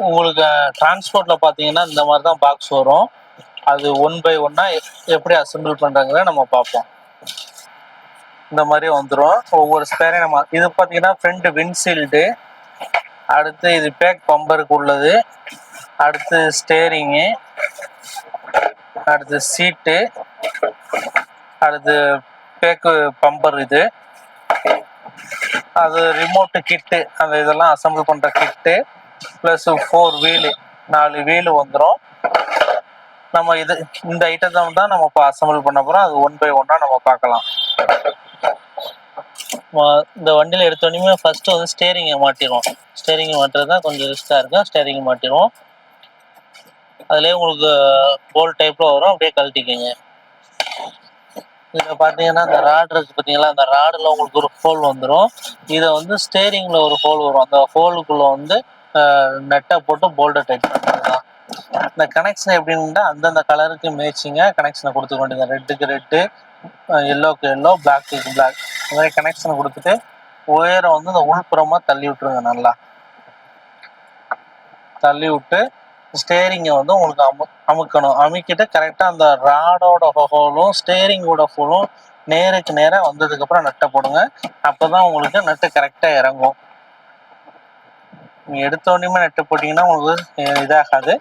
உங்களுக்கு டிரான்ஸ்போர்ட்ல பார்த்தீங்கன்னா இந்த மாதிரி தான் பாக்ஸ் வரும். அது ஒன் பை ஒன்னா எப்படி அசெம்பிள் பண்றாங்கன்னு நம்ம பார்ப்போம். இந்த மாதிரி வந்துடும். ஒவ்வொரு ஸ்பேரையும் நம்ம இது பார்த்தீங்கன்னா ஃப்ரண்ட் விண்ட்ஷீல்டு, அடுத்து இது பேக் பம்பருக்கு உள்ளது, அடுத்து ஸ்டேரிங்கு, அடுத்து சீட்டு, அடுத்து பேக்கு பம்பர், இது அது ரிமோட்டு கிட்டு, அந்த இதெல்லாம் அசெம்பிள் பண்ணுற கிட்டு ப்ளஸ் 4 வீலு, 4 வீலு வந்துடும். நம்ம இது இந்த ஐட்டத்தை தான் நம்ம இப்போ அசெம்பிள் பண்ண போகிறோம். அது ஒன் பை ஒன்னாக நம்ம பார்க்கலாம். இந்த வண்டியில் எடுத்தோடனே ஃபர்ஸ்ட் வந்து ஸ்டேரிங்கை மாட்டிடுவோம். ஸ்டேரிங்கை மாட்டுறது தான் கொஞ்சம் ரிஸ்காக இருக்கும். ஸ்டேரிங்கை மாட்டிடுவோம். அதுலேயே உங்களுக்கு போல் டைப்பில் வரும், அப்படியே கழட்டிக்கோங்க. இதில் பார்த்தீங்கன்னா இந்த ராடு இருக்குது பார்த்தீங்களா, அந்த ராடில் உங்களுக்கு ஒரு ஹோல் வந்துடும். இதை வந்து ஸ்டேரிங்கில் ஒரு ஹோல் வரும். அந்த ஹோலுக்குள்ளே வந்து நெட்டை போட்டு போல்டை டைட் பண்ணுறது தான். இந்த கனெக்ஷன் எப்படின்னா அந்தந்த கலருக்கு மேட்சிங்காக கனெக்ஷனை கொடுத்துக்க வேண்டியது. ரெட்டுக்கு ரெட்டு, எல்லோக்கு எல்லோ, பிளாக்குக்கு பிளாக், இந்த மாதிரி கனெக்ஷனை கொடுத்துட்டு ஒயரை வந்து இந்த உள்புறமாக தள்ளி விட்டுருங்க. நல்லா தள்ளி விட்டு ஸ்டேரிங்கை வந்து உங்களுக்கு அமுக்கணும். அமுக்கிட்டு கரெக்டாக அந்த ராடோட ஹோலும் ஸ்டேரிங்கோட ஹோலும் நேருக்கு நேராக வந்ததுக்கப்புறம் நட்டை போடுங்க. அப்போ தான் உங்களுக்கு நட்டு கரெக்டாக இறங்கும். நீங்கள் எடுத்தோடனே நட்டு போட்டிங்கன்னா உங்களுக்கு இதாகாது.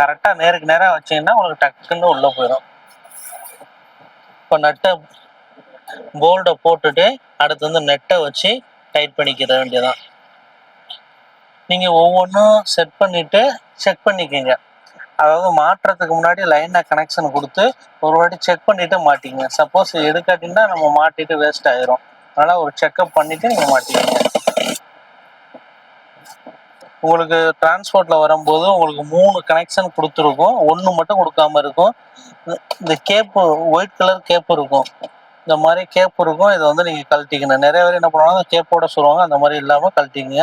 கரெக்டாக நேருக்கு நேராக வச்சிங்கன்னா உங்களுக்கு டக்குன்னு உள்ளே போயிடும். இப்போ நட்டை போல்டை போட்டுட்டு அடுத்து வந்து நெட்டை வச்சு டைட் பண்ணிக்கிற வேண்டியதான். நீங்கள் ஒவ்வொன்றும் செட் பண்ணிவிட்டு செக் பண்ணிக்கோங்க. அதாவது மாட்டுறதுக்கு முன்னாடி லைனாக கனெக்ஷன் கொடுத்து ஒரு வாட்டி செக் பண்ணிவிட்டு மாட்டிங்க. சப்போஸ் எடுக்காட்டின்னா நம்ம மாட்டிட்டு வேஸ்ட் ஆயிரும். அதனால் ஒரு செக்அப் பண்ணிவிட்டு நீங்கள் மாட்டிக்கோங்க. உங்களுக்கு டிரான்ஸ்போர்ட்டில் வரும்போது உங்களுக்கு 3 கனெக்ஷன் கொடுத்துருக்கும். 1 மட்டும் கொடுக்காம இருக்கும். இந்த கேப்பு ஒயிட் கலர் கேப்பு இருக்கும். இந்த மாதிரி கேப் இருக்கும். இதை வந்து நீங்கள் கழட்டிக்கணும். நிறைய பேர் என்ன பண்ணுவாங்க, கேப்போட சொல்லுவாங்க. அந்த மாதிரி இல்லாமல் கழட்டிங்க.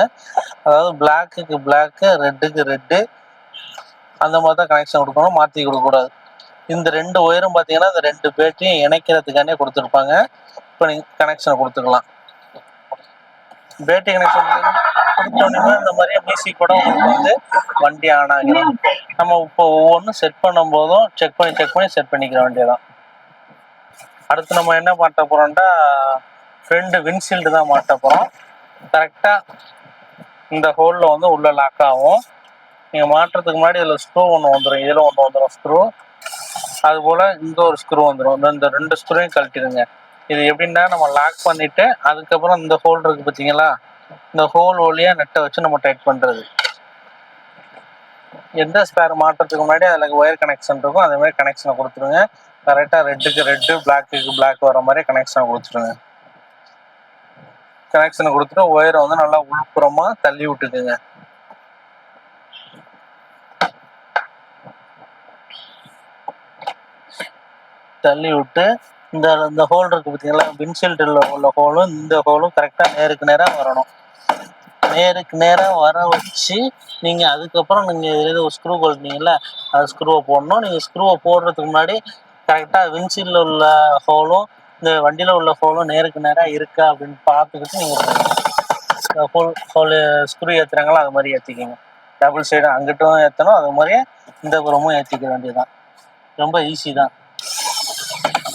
அதாவது பிளாக்குக்கு பிளாக்கு, ரெட்டுக்கு ரெட்டு, அந்த மாதிரி தான் கனெக்ஷன் கொடுக்கணும். மாற்றி கொடுக்கக்கூடாது. இந்த 2 ஒயரும் பார்த்தீங்கன்னா இந்த 2 பேட்டையும் இணைக்கிறதுக்கானே கொடுத்துருப்பாங்க. இப்போ நீங்கள் கனெக்ஷனை கொடுத்துக்கலாம். பேட்டரி கனெக்ஷன் கொடுத்தோன்னே இந்த மாதிரி மியூசிக் கூட உங்களுக்கு வந்து வண்டி ஆன் ஆகிடும். நம்ம இப்போ ஒவ்வொன்றும் செட் பண்ணும் போதும் செக் பண்ணி செட் பண்ணிக்கிற வேண்டியதான். அடுத்து நம்ம என்ன மாட்ட போகிறோம்னா ஃப்ரண்ட் விண்ட்ஷீல்டு தான் மாட்ட போகிறோம். கரெக்டாக இந்த ஹோலில் வந்து உள்ளே லாக் ஆகும். நீங்கள் மாட்டுறதுக்கு முன்னாடி இதில் ஸ்க்ரூ ஒன்று வந்துடும், இதில் ஒன்று வந்துடும் ஸ்க்ரூ. அதுபோல் இங்கே ஒரு ஸ்க்ரூ வந்துடும். இந்த 2 ஸ்க்ரூவையும் கழட்டிடுங்க. இது எப்படின்னா நம்ம லாக் பண்ணிவிட்டு அதுக்கப்புறம் இந்த ஹோல் இருக்குது பார்த்தீங்களா, இந்த ஹோல் வழியாக நெட்டை வச்சு நம்ம டைட் பண்ணுறது. எந்த ஸ்பேர் மாட்டுறதுக்கு முன்னாடி அதில் ஒயர் கனெக்ஷன் இருக்கும், அதே மாதிரி கனெக்ஷனை கொடுத்துருங்க. கரெக்டாக ரெட்டுக்கு ரெட்டு, பிளாக்குக்கு பிளாக் வர மாதிரி கனெக்ஷனை கொடுத்துருங்க. கனெக்ஷனை கொடுத்துட்டு ஒயரை வந்து நல்லா உள்புறமாக தள்ளி விட்டுக்குங்க. தள்ளி விட்டு இந்த ஹோல் இருக்குது பார்த்தீங்களா, விண்ட்ஷீல்டில் உள்ள ஹோலும் இந்த ஹோலும் கரெக்டாக நேருக்கு நேராக வரணும். நேருக்கு நேராக வர வச்சு நீங்கள் அதுக்கப்புறம் நீங்கள் இதில் ஒரு ஸ்க்ரூ கொளுட்டினீங்களா, அது ஸ்க்ரூவை போடணும். நீங்கள் ஸ்க்ரூவை போடுறதுக்கு முன்னாடி கரெக்டாக விண்ட்ஷீல்டில் உள்ள ஹோலும் இந்த வண்டியில் உள்ள ஹோலும் நேருக்கு நேராக இருக்கா அப்படின்னு பார்த்துக்கிட்டு நீங்கள் ஹோல் ஸ்க்ரூ ஏற்றுறாங்களோ அது மாதிரி ஏற்றிக்கிங்க. டபுள் சைடும் அங்கிட்டும் ஏற்றணும், அது மாதிரியே இந்த புறமும் ஏற்றிக்க வேண்டியதுதான். ரொம்ப ஈஸி தான்.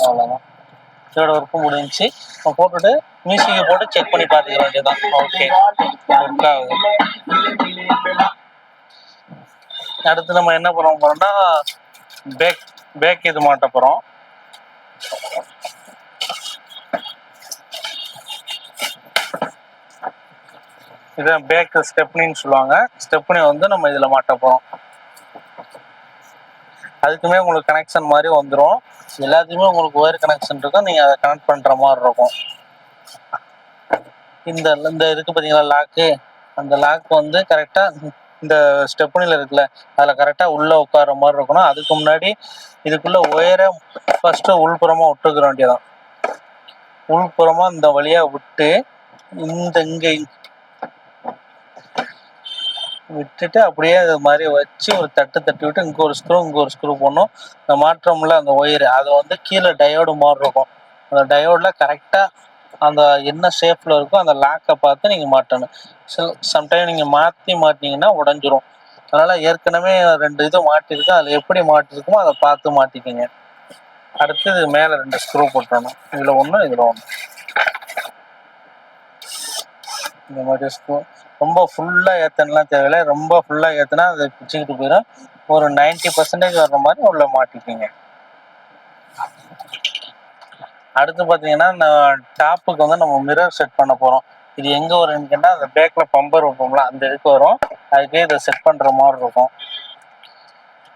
அவ்வளோதான், இதோட ஒர்க்கும் முடிஞ்சிச்சு. போட்டுட்டு மியூசிக்கை போட்டு செக் பண்ணி பார்த்துக்க வேண்டியதான். ஓகே, ஒர்க் ஆகுது. அடுத்து நம்ம என்ன பண்ண போறோம்னா பேக் இது மாட்ட போகிறோம். இதான் பேக் ஸ்டெப்னின்னு சொல்லுவாங்க. ஸ்டெப்னி வந்து நம்ம இதில் மாட்ட போகிறோம். அதுக்குமே உங்களுக்கு கனெக்ஷன் மாதிரி வந்துடும். எல்லாத்துக்குமே உங்களுக்கு ஒயர் கனெக்ஷன் இருக்கும். நீங்கள் அதை கனெக்ட் பண்ணுற மாதிரி இருக்கும். இந்த இருக்கு பார்த்தீங்களா லாக்கு, அந்த லாக் வந்து கரெக்டாக இந்த ஸ்டெப்னியில் இருக்குல்ல அதில் கரெக்டாக உள்ளே உட்கார மாதிரி இருக்கணும். அதுக்கு முன்னாடி இதுக்குள்ளே ஒயரை ஃபஸ்ட்டு உள்புறமாக விட்டுக்கிற வேண்டியதான். உள்புறமாக இந்த வழியாக விட்டு இங்கே விட்டுட்டு அப்படியே அது மாதிரி வச்சு ஒரு தட்டி விட்டு இங்கே ஒரு ஸ்க்ரூ போடணும். இந்த மாற்றம்ல அந்த ஒயரு அதை வந்து கீழே டயோடு மாதிரி இருக்கும். அந்த டயோடில் கரெக்டாக அந்த என்ன ஷேப்பில் இருக்கோ அந்த லாக்கை பார்த்து நீங்கள் மாட்டணும். சம்டைம் நீங்கள் மாற்றினீங்கன்னா உடஞ்சிரும். அதனால ஏற்கனவே 2 இது மாட்டிருக்கு. அதில் எப்படி மாட்டிருக்குமோ அதை பார்த்து மாட்டிக்கங்க. அடுத்து இது மேலே 2 ஸ்க்ரூ போட்டுறணும். இதில் ஒன்று, இதில் ஒன்று. இந்த மாதிரி ஸ்க்ரூ ரொம்ப ஃபுல்லாக ஏற்றலாம் தேவையில்லை. ரொம்ப ஃபுல்லாக ஏற்றினா அது பிச்சுக்கிட்டு போயிடும். ஒரு 90% வர்ற மாதிரி உள்ள மாட்டிக்கிங்க. அடுத்து பார்த்தீங்கன்னா, இந்த டாப்புக்கு வந்து நம்ம மிரர் செட் பண்ண போகிறோம். இது எங்கே வரும்னு கேட்டால், அந்த பேக்கில் பம்பர் வைப்போம்ல, அந்த இதுக்கு வரும். அதுக்கே இதை செட் பண்ணுற மாதிரி இருக்கும்.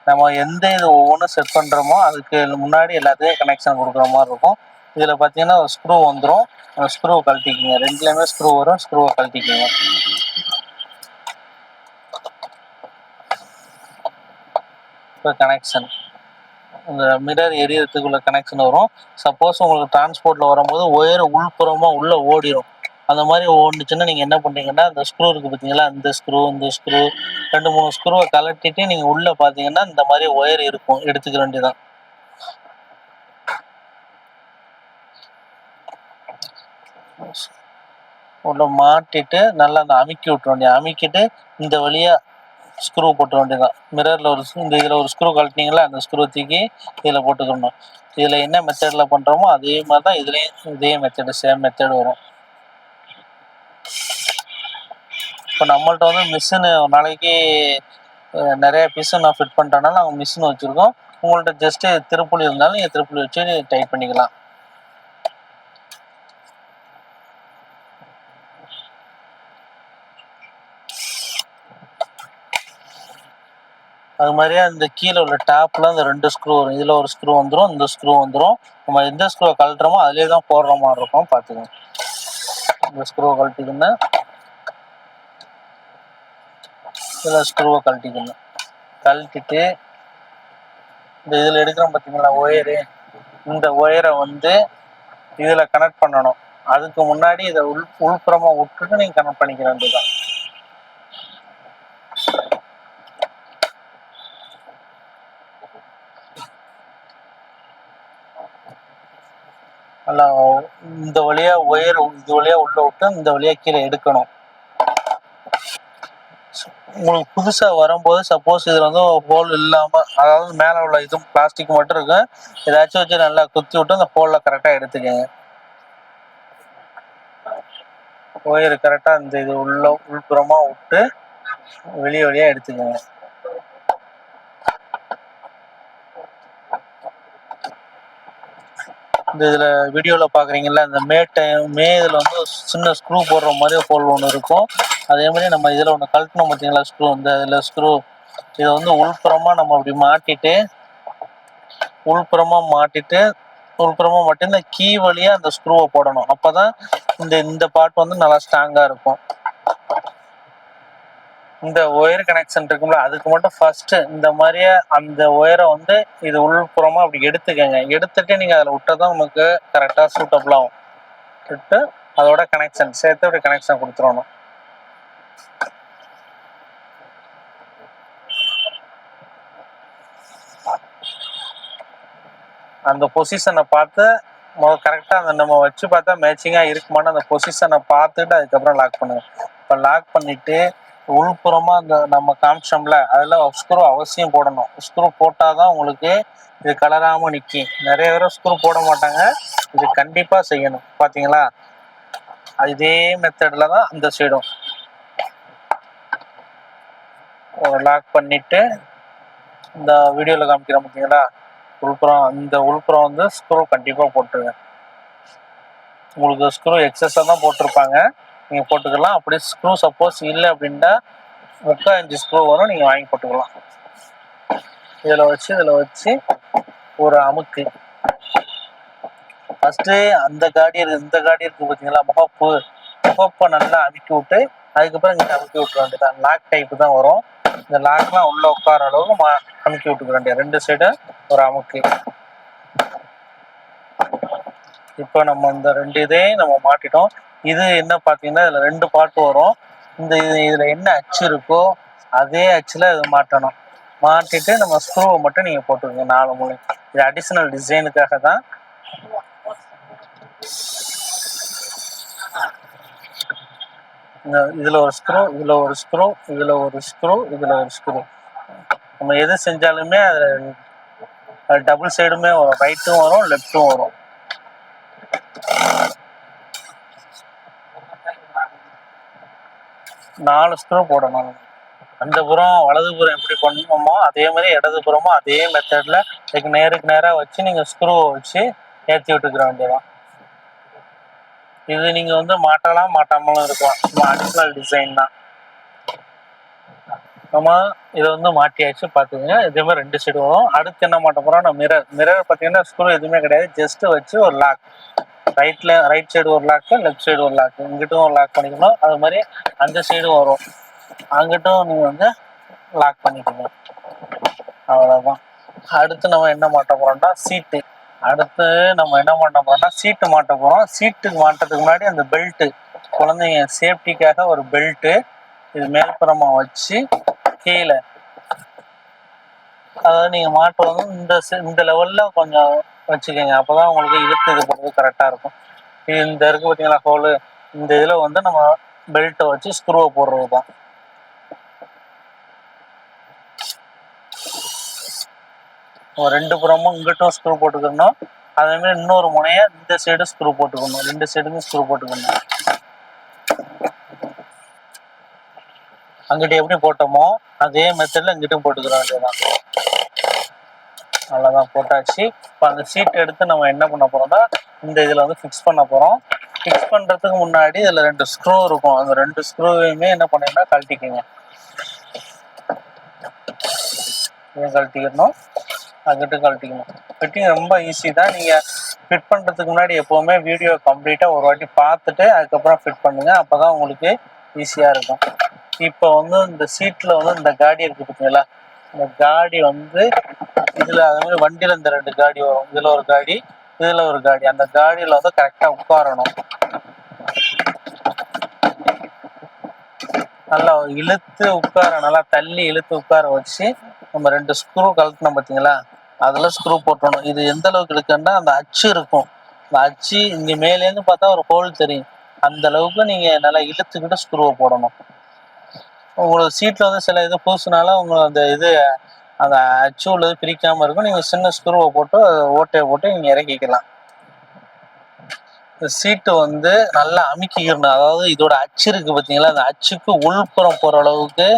நம்ம எந்த இது ஒவ்வொன்றும் செட் பண்ணுறோமோ அதுக்கு முன்னாடி எல்லாத்தையும் கனெக்ஷன் கொடுக்குற மாதிரி இருக்கும். இதில் பார்த்தீங்கன்னா ஒரு ஸ்க்ரூ வந்துடும். அந்த ஸ்க்ரூவை கழட்டிக்கிங்க. 2லேயுமே ஸ்க்ரூ வரும். ஸ்க்ரூவை கழட்டிக்கிங்க. இப்போ கனெக்ஷன், இந்த மிரர் எரியறதுக்குள்ள கனெக்ஷன் வரும். சப்போஸ் உங்களுக்கு டிரான்ஸ்போர்ட்டில் வரும்போது ஒயர் உள்புறமாக உள்ளே ஓடிடும். அந்த மாதிரி ஓடுச்சுன்னா நீங்கள் என்ன பண்ணுறீங்கன்னா, அந்த ஸ்க்ரூ இருக்குது பார்த்தீங்களா, இந்த ஸ்க்ரூ, இந்த ஸ்க்ரூ, 2-3 ஸ்க்ரூவை கழட்டிட்டு நீங்கள் உள்ளே பார்த்தீங்கன்னா இந்த மாதிரி ஒயர் இருக்கும். எடுத்துக்க வேண்டியதான். உள்ள மாட்டிட்டு நல்லா அந்த அமுக்கி விட்டுற வேண்டியது. அமுக்கிட்டு இந்த வழியாக ஸ்க்ரூ போட்ட வேண்டியதான். மிரரில் ஒரு இந்த இதில் ஒரு ஸ்க்ரூ கழட்டினீங்களா, அந்த ஸ்க்ரூ தூக்கி இதில் போட்டுக்கணும். இதில் என்ன மெத்தடில் பண்ணுறோமோ அதே மாதிரி தான் இதுலேயும் இதே மெத்தடு, சேம் மெத்தடு வரும். இப்போ நம்மள்ட்ட வந்து மிஷினு ஒரு நாளைக்கு நிறைய பீஸு நான் ஃபிட் பண்ணிட்டேனால நாங்கள் மிஷின் வச்சுருக்கோம். உங்கள்கிட்ட ஜஸ்ட்டு திருப்புளி இருந்தாலும் நீங்கள் திருப்புளி வச்சு டைட் பண்ணிக்கலாம். அது மாதிரியே அந்த கீழே உள்ள டாப்பில் அந்த 2 ஸ்க்ரூ வரும். இதில் ஒரு ஸ்க்ரூ வந்துடும், இந்த ஸ்க்ரூ வந்துடும். நம்ம எந்த ஸ்க்ரூவை கழட்டுறோமோ அதிலே தான் போடுற மாதிரி இருக்கும். பார்த்துக்கோங்க. இந்த ஸ்க்ரூவை கழட்டிக்கின்னு இதில் ஸ்க்ரூவை கழட்டிக்கணும். கழட்டிட்டு இந்த இதில் எடுக்கிறோம் பார்த்தீங்களா ஒயரு, இந்த ஒயரை வந்து இதில் கனெக்ட் பண்ணணும். அதுக்கு முன்னாடி இதை உள்புறமாக விட்டுட்டு நீங்கள் கனெக்ட் பண்ணிக்க வேண்டியதுதான். நல்லா இந்த வழியாக ஒயர் இது வழியாக உள்ள விட்டு இந்த வழியாக கீழே எடுக்கணும். உங்களுக்கு புதுசாக வரும்போது சப்போஸ் இதில் வந்து ஹோல் இல்லாமல், அதாவது மேலே உள்ள இது பிளாஸ்டிக் மட்டும் இருக்கு, ஏதாச்சும் வச்சு நல்லா குத்தி விட்டு அந்த ஹோலில் கரெக்டாக எடுத்துக்கங்க. ஒயர் கரெக்டாக இந்த இது உள்புறமாக விட்டு வழியாக எடுத்துக்கோங்க. இந்த இதில் வீடியோவில் பார்க்குறீங்களா, இந்த இதில் வந்து சின்ன ஸ்க்ரூ போடுற மாதிரி ஹோல் ஒன்று இருக்கும். அதே மாதிரி நம்ம இதில் ஒன்று கழட்டணும் பார்த்தீங்களா ஸ்க்ரூ, இந்த இதில் ஸ்க்ரூ இதை வந்து உள்புறமாக நம்ம அப்படி மாட்டிட்டு உள்புறமாக மாட்டி இந்த கீ வழியாக அந்த ஸ்க்ரூவை போடணும். அப்போ தான் இந்த பார்ட் வந்து நல்லா ஸ்ட்ராங்காக இருக்கும். இந்த ஒயர் கனெக்ஷன் இருக்கும்ல, அதுக்கு மட்டும் ஃபர்ஸ்ட்டு இந்த மாதிரியே அந்த ஒயரை வந்து இது உள்புறமாக அப்படி எடுத்துக்கங்க. எடுத்துட்டு நீங்கள் அதில் விட்டால் தான் உங்களுக்கு கரெக்டாக சூட்டபிள் ஆகும். விட்டு அதோட கனெக்ஷன் சேர்த்து அப்படி கனெக்ஷன் கொடுத்துடணும். அந்த பொசிஷனை பார்த்து கரெக்டாக அந்த நம்ம வச்சு பார்த்தா மேட்சிங்காக இருக்குமான்னு அந்த பொசிஷனை பார்த்துட்டு அதுக்கப்புறம் லாக் பண்ணுங்க. இப்போ லாக் பண்ணிவிட்டு உள்புறமாக அந்த நம்ம காமிச்சோம்ல அதில் ஸ்க்ரூ அவசியம் போடணும். ஸ்க்ரூ போட்டால் தான் உங்களுக்கு இது கலராமல் நிற்கும். நிறைய பேர் ஸ்க்ரூ போட மாட்டாங்க, இது கண்டிப்பாக செய்யணும். பார்த்தீங்களா, இதே மெத்தடில் தான் அந்த சைடும் லாக் பண்ணிவிட்டு இந்த வீடியோவில் காமிக்கிறோம் பார்த்தீங்களா, உள்புறம் வந்து ஸ்க்ரூ கண்டிப்பாக போட்டுருங்க. உங்களுக்கு ஸ்க்ரூ எக்ஸஸாக தான் போட்டிருப்பாங்க, நீங்கள் போட்டுக்கலாம். அப்படி ஸ்க்ரூ சப்போஸ் இல்லை அப்படின்ட்டா 3/4 இன்ச்சு ஸ்க்ரூ வரும், நீங்கள் வாங்கி போட்டுக்கலாம். இதில் வச்சு ஒரு அமுக்கு. ஃபஸ்ட்டு இந்த காடி இருக்குது பார்த்தீங்களா, முகப்பை நல்லா அமுக்கி விட்டு அதுக்கப்புறம் இங்கே அமுக்கி விட்டுற வேண்டியதான். லாக் டைப்பு தான் வரும். இந்த லாக்லாம் உள்ளே உட்கார அளவுக்கு அமுக்கி விட்டுக்க வேண்டியது. 2 சைடும் ஒரு அமுக்கு. இப்போ நம்ம இந்த 2 இதையும் நம்ம மாட்டிட்டோம். இது என்ன பார்த்தீங்கன்னா இதில் 2 பார்ட் வரும். இதில் என்ன அச்சு இருக்கோ அதே அச்சில் இது மாட்டணும். மாட்டிட்டு நம்ம ஸ்க்ரூவை மட்டும் நீங்கள் போட்டுக்கோங்க 4 மூலையும். இது அடிஷ்னல் டிசைனுக்காக தான். இதுல ஒரு ஸ்க்ரூ, இதுல ஒரு ஸ்க்ரூ, இதுல ஒரு ஸ்க்ரூ, இதுல ஒரு ஸ்க்ரூ. நம்ம எது செஞ்சாலுமே அது டபுள் சைடுமே வரும், ரைட்டும் வரும் லெஃப்ட்டும் வரும். நாலு ஸ்க்ரூ போடணும். அந்த புறம் வலதுபுறம் எப்படி பண்ணணுமோ அதே மாதிரி இடதுபுறமும் அதே மெத்தட்ல நேருக்கு நேரா வச்சு நீங்க ஸ்க்ரூவை வச்சு ஏற்றி விட்டுக்கிற வேண்டியதான். இது நீங்க வந்து மாட்டலாம் மாட்டாமலும் இருக்கும், அடிஷனல் டிசைன் தான். நம்ம இதை வந்து மாட்டியாச்சு பார்த்துக்கங்க. இதே மாதிரி 2 சைடு வரும். அடுத்து என்ன மாட்ட போறோம், மிரர் பார்த்தீங்கன்னா ஸ்க்ரூ எதுவுமே கிடையாது, ஜஸ்ட் வச்சு ஒரு லாக், ரைட் சைடு ஒரு லாக், லெஃப்ட் சைடு ஒரு லாக், இங்கிட்டும் ஒரு லாக் பண்ணிக்கணும். அது மாதிரி அந்த சைடும் வரும், அங்கிட்டும் நீங்க வந்து லாக் பண்ணிக்கணும். அவ்வளவுதான். அடுத்து நம்ம என்ன மாட்ட போறோம்னா சீட்டு. அடுத்து நம்ம என்ன மாட்ட போறோம்னா சீட்டு மாட்ட போறோம். சீட்டுக்கு மாட்டதுக்கு முன்னாடி அந்த பெல்ட்டு, குழந்தைங்க சேஃப்டிக்காக ஒரு பெல்ட்டு இது மேல்புறமா வச்சு கீழே, அதாவது நீங்க மாட்டுறது இந்த லெவல்ல கொஞ்சம் வச்சுக்கோங்க, அப்பதான் உங்களுக்கு இழுத்து இது பண்ணுறது கரெக்டா இருக்கும். இந்த இருக்கு பார்த்தீங்களா ஹோலு, இந்த இதுல வந்து நம்ம பெல்ட்டை வச்சு ஸ்க்ரூவை போடுறது தான். ரெண்டு புறமும் இங்கிட்டும் ஸ்க்ரூ போட்டுக்கணும், அதே மாதிரி இன்னொரு முனைய இந்த சைடு ஸ்க்ரூ போட்டுக்கணும், 2 சைடுமே ஸ்க்ரூ போட்டுக்கணும். அங்கிட்ட எப்படி போட்டோமோ அதே மெத்தட்ல இங்கிட்டும் போட்டுக்கிற வேண்டியதான். அவ்வளோதான், போட்டாச்சு. இப்போ அந்த சீட் எடுத்து நம்ம என்ன பண்ண போறோம்னா இந்த இதில் வந்து ஃபிக்ஸ் பண்ண போகிறோம். ஃபிக்ஸ் பண்ணுறதுக்கு முன்னாடி இதில் 2 ஸ்க்ரூ இருக்கும், அந்த 2 ஸ்க்ரூவையுமே என்ன பண்ணீங்கன்னா கழட்டிக்கங்க. இதையும் கழட்டிக்கணும், அங்கிட்டும் கழட்டிக்கணும். ஃபிட்டிங் ரொம்ப ஈஸி தான். நீங்கள் ஃபிட் பண்ணுறதுக்கு முன்னாடி எப்போவுமே வீடியோ கம்ப்ளீட்டாக ஒரு வாட்டி பார்த்துட்டு அதுக்கப்புறம் ஃபிட் பண்ணுங்க, அப்போ தான் உங்களுக்கு ஈஸியாக இருக்கும். இப்போ வந்து இந்த சீட்டில் வந்து இந்த காடி இருக்குது பார்த்தீங்களா, இந்த காடி வந்து இதில் அதே மாதிரி வண்டியில் இந்த 2 காடி வரும், இதில் ஒரு காடி, இதில் ஒரு காடி. அந்த காடியில் வந்து கரெக்டாக உட்காரணும். நல்லா இழுத்து உட்கார, நல்லா தள்ளி இழுத்து உட்கார வச்சு நம்ம 2 ஸ்க்ரூ கழட்டணும் பார்த்தீங்களா, அதில் ஸ்க்ரூ போட்டணும். இது எந்த அளவுக்கு இருக்குன்னா அந்த அச்சு இருக்கும், அந்த அச்சு இங்கே மேலேருந்து பார்த்தா ஒரு ஹோல் தெரியும், அந்த அளவுக்கு நீங்கள் நல்லா இழுத்துக்கிட்டு ஸ்க்ரூவை போடணும். உங்களுக்கு சீட்டில் வந்து சில இது புதுசுனால உங்களுக்கு அந்த இது அந்த அச்சு உள்ளது பிரிக்காமல் இருக்கும், நீங்கள் சின்ன ஸ்க்ரூவை போட்டு ஓட்டையை போட்டு நீங்கள் இறக்கிக்கலாம். இந்த சீட்டு வந்து நல்லா அமுக்கிக்கணும், அதாவது இதோட அச்சு இருக்கு பார்த்தீங்களா, அந்த அச்சுக்கு உள்புறம் போகிற அளவுக்கு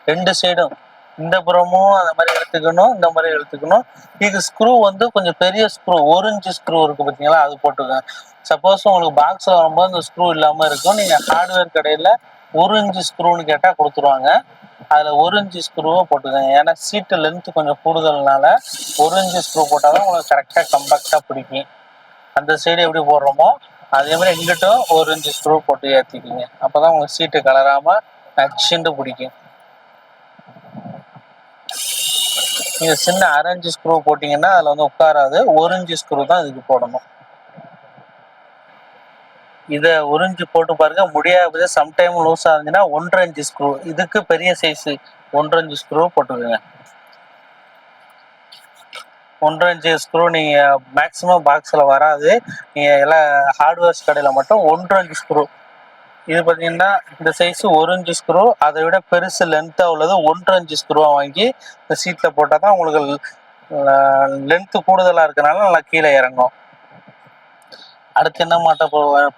2 சைடும், இந்த புறமும் அந்த மாதிரி எடுத்துக்கணும், இந்த மாதிரி எடுத்துக்கணும். இது ஸ்க்ரூ வந்து கொஞ்சம் பெரிய ஸ்க்ரூ, 1 இன்ச்சு ஸ்க்ரூ இருக்கு பார்த்தீங்களா, அது போட்டுக்கோங்க. சப்போஸ் உங்களுக்கு பாக்ஸில் வரும்போது இந்த ஸ்க்ரூ இல்லாமல் இருக்கும், நீங்கள் ஹார்ட்வேர் கடையில் 1 இன்ச்சு ஸ்க்ரூன்னு கேட்டால் கொடுத்துருவாங்க, அதில் 1 இன்ச்சு ஸ்க்ரூவை போட்டுக்கோங்க. ஏன்னா சீட்டு லென்த்து கொஞ்சம் கூடுதல்னால 1 இன்ச்சு ஸ்க்ரூ போட்டால் தான் உங்களுக்கு கரெக்டாக கம்பேக்டாக பிடிக்கும். அந்த சைடு எப்படி போடுறோமோ அதே மாதிரி எங்கிட்டும் 1 இன்ச்சு ஸ்க்ரூ போட்டு ஏற்றிக்கிங்க, அப்போதான் உங்களுக்கு சீட்டு கலராமல் நச்சுண்டு பிடிக்கும். நீங்கள் சின்ன 1/2 இன்ச்சு ஸ்க்ரூ போட்டிங்கன்னா அதில் வந்து உட்காராது, 1 இன்ச்சு ஸ்க்ரூ தான் இதுக்கு போடணும். இதை 1 இன்ச்சு போட்டு பாருங்க, முடியாது சம்டைம் லூஸாக இருந்துச்சுன்னா 1.5 இன்ச்சு ஸ்க்ரூ, இதுக்கு பெரிய சைஸு 1.5 இன்ச்சு ஸ்க்ரூ போட்டுக்கோங்க. 1.5 இன்ச்சு ஸ்க்ரூ நீங்கள் மேக்ஸிமம் பாக்ஸில் வராது, நீங்கள் எல்லாம் ஹார்ட்வேர்ஸ் கடையில் மட்டும் 1.5 இன்ச்சு ஸ்க்ரூ. இது பார்த்தீங்கன்னா இந்த சைஸு 1 இன்ச்சு ஸ்க்ரூ, அதை விட பெருசு லென்த்தாக உள்ளது 1.5 இன்ச்சு ஸ்க்ரூவாக வாங்கி இந்த சீட்டில் போட்டால் தான் உங்களுக்கு லென்த்து கூடுதலாக இருக்கனால நல்லா கீழே இறங்கும். அடுத்து என்ன மாட்ட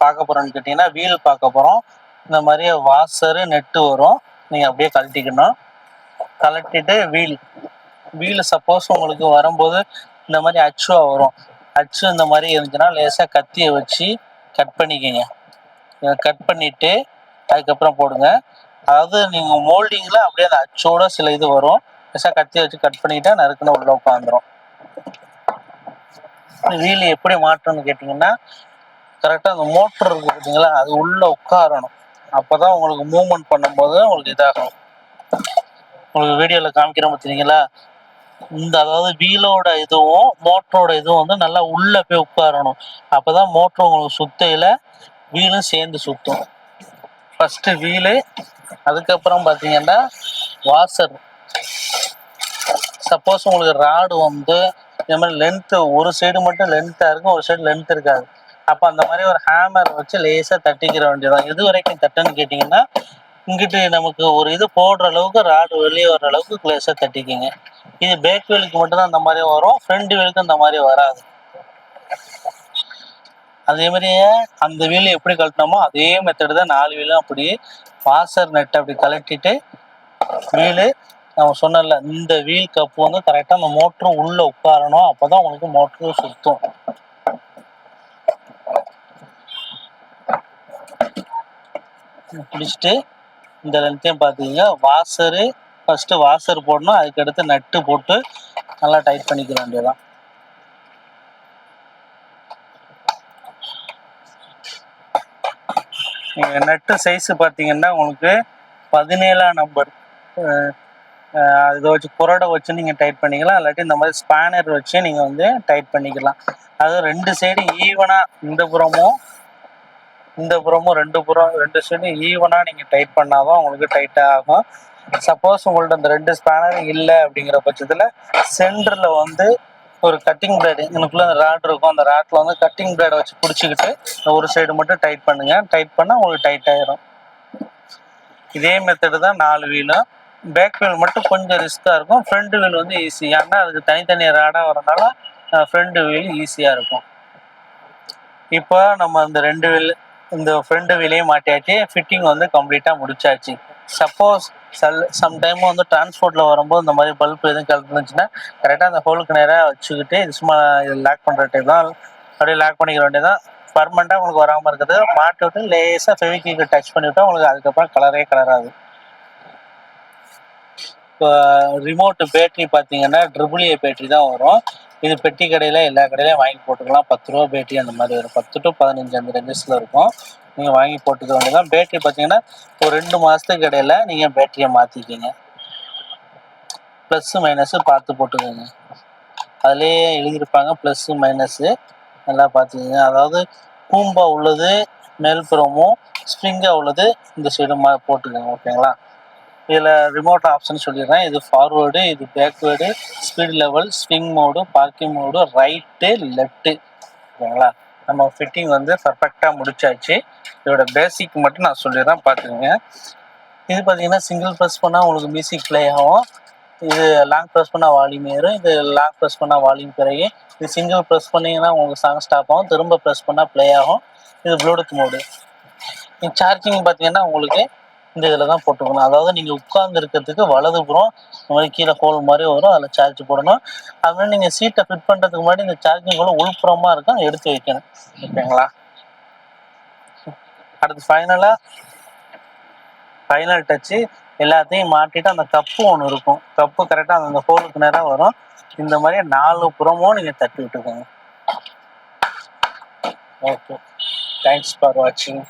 பார்க்க போகிறோன்னு கேட்டிங்கன்னா வீல் பார்க்க போகிறோம். இந்த மாதிரி வாசரு நெட்டு வரும், நீங்கள் அப்படியே கழட்டிக்கணும். கழட்டிட்டு வீல் சப்போஸ் உங்களுக்கு வரும்போது இந்த மாதிரி அச்சுவாக வரும், அச்சு இந்த மாதிரி இருந்துச்சுன்னா லேசாக கத்தியை வச்சு கட் பண்ணிக்கோங்க. கட் பண்ணிவிட்டு அதுக்கப்புறம் போடுங்க. அதாவது நீங்கள் மோல்டிங்கில் அப்படியே அந்த அச்சோட சில இது வரும், லேசாக கத்தியை வச்சு கட் பண்ணிக்கிட்டால் நறுக்குன்னு உள்ள உட்காந்துரும். வீல் எப்படி மாற்றணும்னு கேட்டிங்கன்னா கரெக்டாக அந்த மோட்டர் இருக்குது பார்த்தீங்களா, அது உள்ளே உட்காரணும், அப்போ தான் உங்களுக்கு மூவ்மெண்ட் பண்ணும்போது உங்களுக்கு இதாகும். உங்களுக்கு வீடியோவில் காமிக்கிறோம் பார்த்தீங்களா, இந்த அதாவது வீலோட இதுவும் மோட்டரோட இதுவும் வந்து நல்லா உள்ளே போய் உட்காரணும், அப்போ தான் மோட்டர் உங்களுக்கு சுத்தையில் வீலும் சேர்ந்து சுற்றும். ஃபஸ்ட்டு வீலு, அதுக்கப்புறம் பார்த்தீங்கன்னா வாசர். சப்போஸ் உங்களுக்கு ராடு வந்து இந்த மாதிரி லென்த்து ஒரு சைடு மட்டும் லென்த்தாக இருக்கும், ஒரு சைடு லென்த் இருக்காது, அப்போ அந்த மாதிரி ஒரு ஹேமர் வச்சு லேசாக தட்டிக்கிற வேண்டியதான். எது வரைக்கும் தட்டுன்னு கேட்டிங்கன்னா, இங்கிட்டு நமக்கு ஒரு இது போடுற அளவுக்கு ராடு வெளியே வர அளவுக்கு லேசாக தட்டிக்கிங்க. இது பேக் வீலுக்கு மட்டும்தான் அந்த மாதிரி வரும், ஃப்ரண்ட் வீலுக்கு அந்த மாதிரி வராது. அதே மாதிரியே அந்த வீல் எப்படி கழட்டினோமோ அதே மெத்தடு தான் 4 வீலும். அப்படியே வாசர் நெட்டை அப்படி கழட்டிட்டு வீலு நம்ம சொன்னல இந்த வீல் கப்பு வந்து கரெக்டாக அந்த மோட்ரு உள்ள உட்காரணும். அப்போதான் உங்களுக்கு மோட்ரு சுத்தும். பிடிச்சிட்டு இந்த லென்த்தையும் பார்த்தீங்க. வாசரு ஃபர்ஸ்ட் வாசர் போடணும், அதுக்கடுத்து நட்டு போட்டு நல்லா டைட் பண்ணிக்க வேண்டியதான். நட்டு சைஸ் பார்த்தீங்கன்னா உங்களுக்கு 17ஆம் நம்பர். இதை வச்சு குரடை வச்சு நீங்கள் டைட் பண்ணிக்கலாம், இல்லாட்டி இந்த மாதிரி ஸ்பேனர் வச்சு நீங்கள் வந்து டைட் பண்ணிக்கலாம். அது 2 சைடு ஈவனாக இந்த புறமும் ரெண்டு சைடும் ஈவனாக நீங்கள் டைட் பண்ணாதான் உங்களுக்கு டைட்டாக ஆகும். சப்போஸ் உங்கள்ட்ட அந்த 2 ஸ்பேனரும் இல்லை அப்படிங்கிற பட்சத்தில் சென்டரில் வந்து ஒரு கட்டிங் பிளேடு, எனக்குள்ள அந்த ராட் இருக்கும், அந்த ராட்டில் வந்து கட்டிங் பிளேடை வச்சு பிடிச்சிக்கிட்டு ஒரு சைடு மட்டும் டைட் பண்ணுங்க. டைட் பண்ணால் உங்களுக்கு டைட் ஆயிரும். இதே மெத்தடு தான் 4 வீலும். பேக் வீல் மட்டும் கொஞ்சம் ரிஸ்க்காக இருக்கும், ஃப்ரண்ட் வீல் வந்து ஈஸி. ஏன்னா அதுக்கு தனித்தனி ராடாக வரனால ஃப்ரண்ட் வீல் ஈஸியாக இருக்கும். இப்போ நம்ம அந்த 2 வீல் இந்த ஃப்ரண்ட் வீலையும் மாட்டியாச்சு, ஃபிட்டிங் வந்து கம்ப்ளீட்டாக முடிச்சாச்சு. சப்போஸ் சம்டைம் வந்து டிரான்ஸ்போர்ட்டில் வரும்போது இந்த மாதிரி பல்ப் எதுவும் கலந்துச்சுன்னா கரெக்டாக அந்த ஹோலுக்கு நேராக வச்சுக்கிட்டு இது சும்மா இது லாக் பண்ணுற டைப் தான், அப்படியே லாக் பண்ணிக்க வேண்டியதான். பர்மனெண்ட்டாக உங்களுக்கு வராமல் இருக்குது. மாட்டி விட்டு லேசாக ஃபெவிக்விக்கை டச் பண்ணிவிட்டா உங்களுக்கு அதுக்கப்புறம் கலரே கலராது. இப்போ ரிமோட்டு பேட்டரி பார்த்தீங்கன்னா AAA பேட்டரி தான் வரும். இது பெட்டி கடையில் எல்லா கடையிலையும் வாங்கி போட்டுக்கலாம். 10 ரூபா பேட்டரி அந்த மாதிரி வரும். 10 to 15 அந்த ரேஞ்சஸில் இருக்கும். நீங்கள் வாங்கி போட்டுக்க வேண்டியதான். பேட்டரி பார்த்தீங்கன்னா ஒரு 2 மாதத்துக்கு இடையில நீங்கள் பேட்டரியை மாற்றிக்கிங்க. ப்ளஸ்ஸு மைனஸு பார்த்து போட்டுக்கோங்க. அதுலேயே எழுதியிருப்பாங்க ப்ளஸ்ஸு மைனஸு, நல்லா பார்த்துக்கோங்க. அதாவது கூம்பா உள்ளது மேல்புறமும், ஸ்ப்ரிங்காக உள்ளது இந்த சைடு போட்டுக்கோங்க. ஓகேங்களா? இதில் ரிமோட் ஆப்ஷன் சொல்லிடுறேன். இது ஃபார்வேர்டு, இது backward, speed level, swing mode, parking mode, right, left. ஓகேங்களா? நம்ம ஃபிட்டிங் வந்து பர்ஃபெக்டாக முடிச்சாச்சு. இதோட பேசிக் மட்டும் நான் சொல்லிடுறேன், பார்த்துக்கோங்க. இது பார்த்தீங்கன்னா சிங்கிள் ப்ரெஸ் பண்ணால் உங்களுக்கு மியூசிக் ப்ளே ஆகும். இது லாங் ப்ரெஸ் பண்ணால் வால்யூம் ஏறும். இது லாங் ப்ரெஸ் பண்ணால் வால்யூம் குறையும். இது சிங்கிள் ப்ரெஸ் பண்ணிங்கன்னா உங்களுக்கு சாங் ஸ்டாப் ஆகும், திரும்ப ப்ரெஸ் பண்ணால் ப்ளே ஆகும். இது ப்ளூடூத் மோடு. சார்ஜிங் பார்த்தீங்கன்னா உங்களுக்கு இந்த இதில் தான் போட்டுக்கணும். அதாவது நீங்கள் உட்கார்ந்து இருக்கிறதுக்கு வலதுபுறம் இந்த மாதிரி கீழே ஹோல் மாதிரி வரும், அதில் சார்ஜ் போடணும். அதுமாதிரி நீங்கள் சீட்டை ஃபிட் பண்ணுறதுக்கு முன்னாடி இந்த சார்ஜிங் கூட உள்புறமாக இருக்கும், எடுத்து வைக்கணும். ஓகேங்களா? அடுத்து ஃபைனல் டச்சு எல்லாத்தையும் மாட்டிட்டு அந்த கப்பு ஒன்று இருக்கும். கப்பு கரெக்டாக அந்த ஹோலுக்கு நேராக வரும். இந்த மாதிரி 4 புறமும் நீங்கள் தட்டி விட்டுக்கோங்க. ஓகே, தேங்க்ஸ் ஃபார் வாட்சிங்.